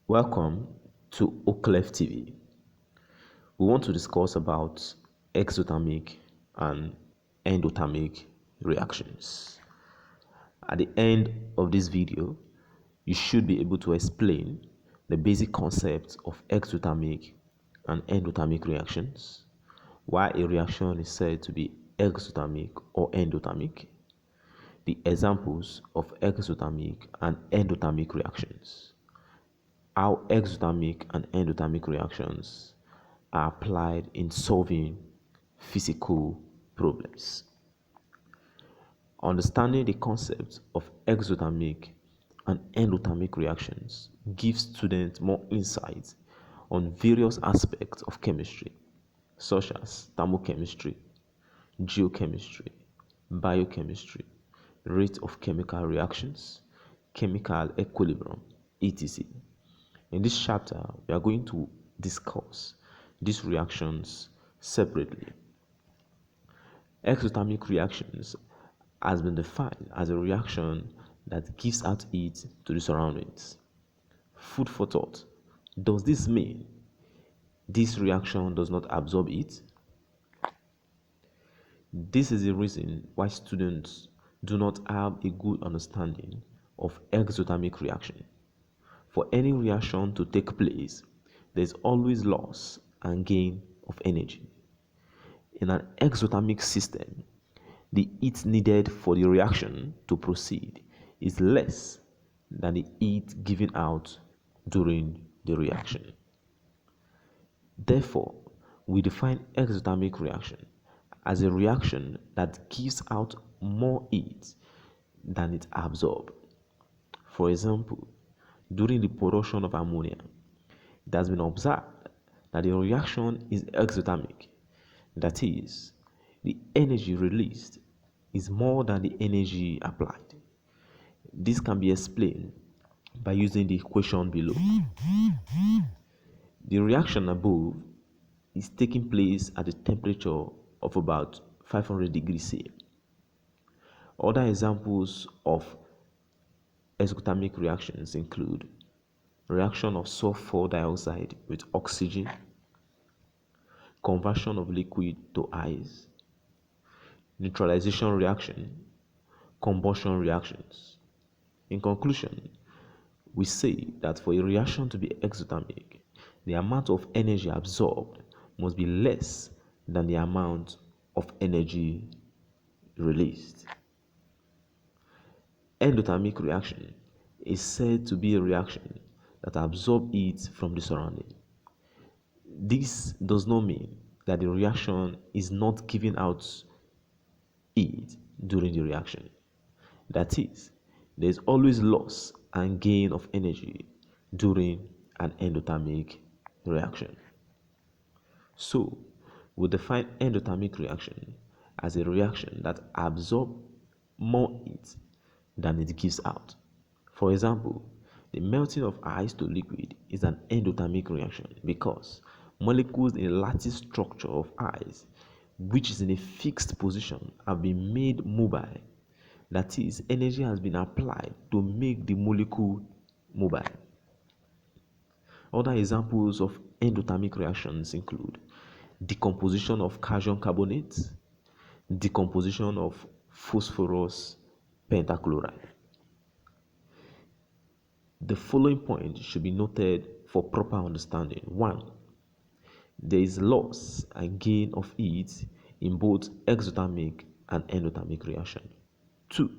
Welcome to Oclef TV. We want to discuss about exothermic and endothermic reactions. At the end of this video, you should be able to explain the basic concepts of exothermic and endothermic reactions, why a reaction is said to be exothermic or endothermic, the examples of exothermic and endothermic reactions, how exothermic and endothermic reactions are applied in solving physical problems. Understanding the concept of exothermic and endothermic reactions gives students more insight on various aspects of chemistry, such as thermochemistry, geochemistry, biochemistry, rate of chemical reactions, chemical equilibrium, etc. In this chapter, we are going to discuss these reactions separately. Exothermic reactions has been defined as a reaction that gives out heat to the surroundings. Food for thought. Does this mean this reaction does not absorb heat? This is the reason why students do not have a good understanding of exothermic reaction. For any reaction to take place, there is always loss and gain of energy. In an exothermic system, the heat needed for the reaction to proceed is less than the heat given out during the reaction. Therefore, we define exothermic reaction as a reaction that gives out more heat than it absorbs. For example, during the production of ammonia, it has been observed that the reaction is exothermic. That is, the energy released is more than the energy applied. This can be explained by using the equation below. The reaction above is taking place at a temperature of about 500 degrees C. Other examples of exothermic reactions include reaction of sulfur dioxide with oxygen, conversion of liquid to ice, neutralization reaction, combustion reactions. In conclusion, we say that for a reaction to be exothermic, the amount of energy absorbed must be less than the amount of energy released. Endothermic reaction is said to be a reaction that absorbs heat from the surrounding. This does not mean that the reaction is not giving out heat during the reaction. That is, there is always loss and gain of energy during an endothermic reaction. So, we define endothermic reaction as a reaction that absorbs more heat than it gives out. For example, the melting of ice to liquid is an endothermic reaction because molecules in a lattice structure of ice, which is in a fixed position, have been made mobile. That is, energy has been applied to make the molecule mobile. Other examples of endothermic reactions include decomposition of calcium carbonate, decomposition of phosphorus pentachloride. The following points should be noted for proper understanding. 1. There is loss and gain of heat in both exothermic and endothermic reaction. 2.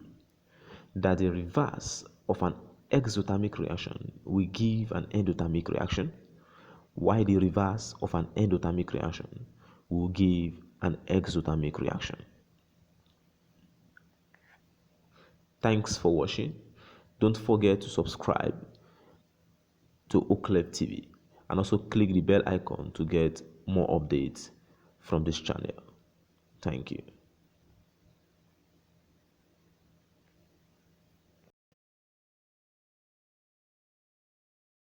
That the reverse of an exothermic reaction will give an endothermic reaction, while the reverse of an endothermic reaction will give an exothermic reaction. Thanks for watching. Don't forget to subscribe to Oclef TV and also click the bell icon to get more updates from this channel. Thank you.